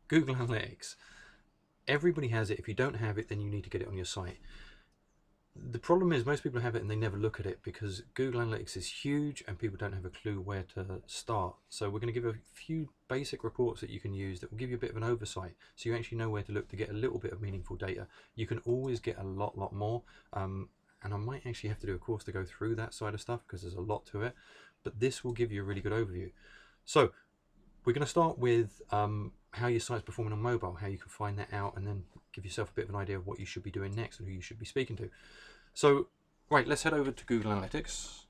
Google Analytics. Everybody has it. If you don't have it, then you need to get it on your site. The problem is most people have it and they never look at it because Google Analytics is huge and people don't have a clue where to start. So we're going to give a few basic reports that you can use that will give you a bit of an oversight, so you actually know where to look to get a little bit of meaningful data. You can always get a lot more, and I might actually have to do a course to go through that side of stuff because there's a lot to it, but this will give you a really good overview. So we're going to start with how your site's performing on mobile, how you can find that out, and then give yourself a bit of an idea of what you should be doing next and who you should be speaking to. So, right, let's head over to Google Analytics.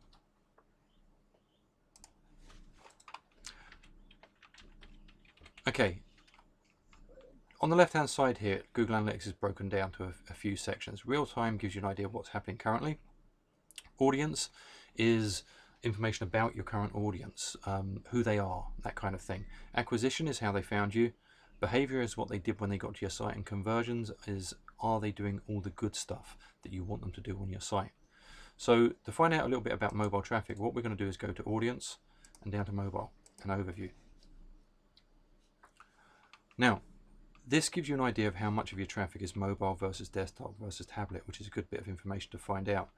Okay, on the left-hand side here, Google Analytics is broken down to a few sections. Real time gives you an idea of what's happening currently. Audience is information about your current audience, who they are, that kind of thing. Acquisition is how they found you. Behavior is what they did when they got to your site, and conversions is, are they doing all the good stuff that you want them to do on your site. So to find out a little bit about mobile traffic, what we're going to do is go to audience and down to mobile and overview. Now, this gives you an idea of how much of your traffic is mobile versus desktop versus tablet, which is a good bit of information to find out.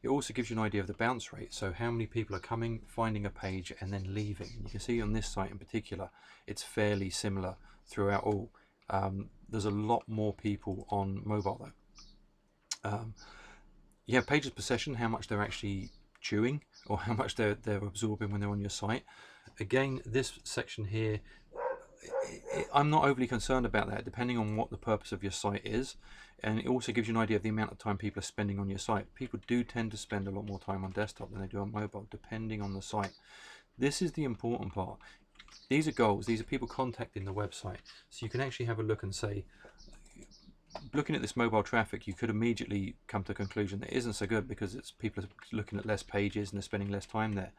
It also gives you an idea of the bounce rate, so how many people are coming, finding a page, and then leaving. You can see on this site in particular, it's fairly similar throughout all. There's a lot more people on mobile though. You have pages per session, how much they're actually chewing or how much they're absorbing when they're on your site. Again, this section here, I'm not overly concerned about that, depending on what the purpose of your site is. And it also gives you an idea of the amount of time people are spending on your site. People do tend to spend a lot more time on desktop than they do on mobile, depending on the site. This is the important part. These are goals. These are people contacting the website. So you can actually have a look and say, looking at this mobile traffic, you could immediately come to a conclusion that isn't so good because it's people are looking at less pages and they're spending less time there.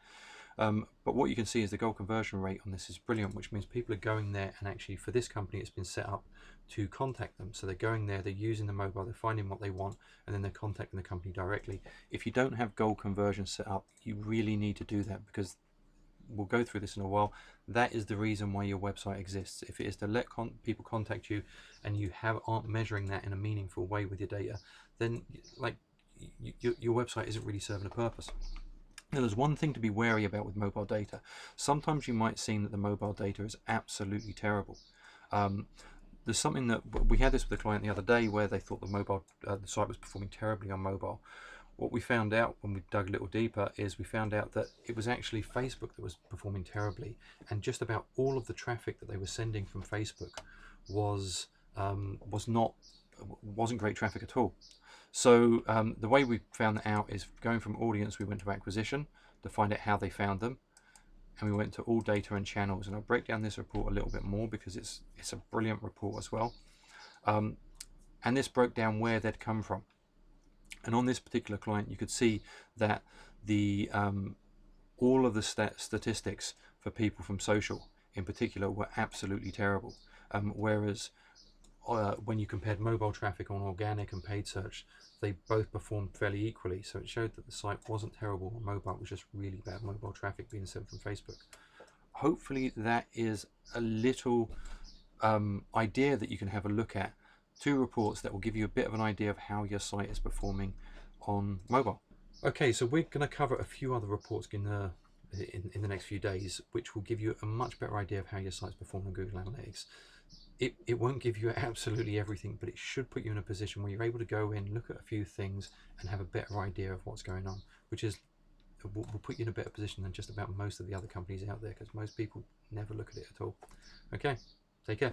But what you can see is the goal conversion rate on this is brilliant, which means people are going there, and actually for this company it's been set up to contact them. So they're going there, they're using the mobile, they're finding what they want, and then they're contacting the company directly. If you don't have goal conversion set up, you really need to do that, because we'll go through this in a while. That is the reason why your website exists. If it is to let people contact you and you aren't measuring that in a meaningful way with your data, then your website isn't really serving a purpose. Now, there's one thing to be wary about with mobile data. Sometimes you might seem that the mobile data is absolutely terrible. There's something that we had this with a client the other day where they thought the site was performing terribly on mobile. What we found out when we dug a little deeper is we found out that it was actually Facebook that was performing terribly, and just about all of the traffic that they were sending from Facebook wasn't great traffic at all. So the way we found that out is going from audience, we went to acquisition to find out how they found them, and we went to all data and channels. And I'll break down this report a little bit more because it's a brilliant report as well. And this broke down where they'd come from. And on this particular client, you could see that the all of the statistics for people from social in particular were absolutely terrible. Whereas when you compared mobile traffic on organic and paid search, they both performed fairly equally. So it showed that the site wasn't terrible on mobile, it was just really bad mobile traffic being sent from Facebook. Hopefully that is a little idea that you can have a look at. Two reports that will give you a bit of an idea of how your site is performing on mobile. Okay, so we're going to cover a few other reports in the next few days, which will give you a much better idea of how your site's performing on Google Analytics. It won't give you absolutely everything, but it should put you in a position where you're able to go in, look at a few things, and have a better idea of what's going on, which is will put you in a better position than just about most of the other companies out there, because most people never look at it at all. Okay, take care.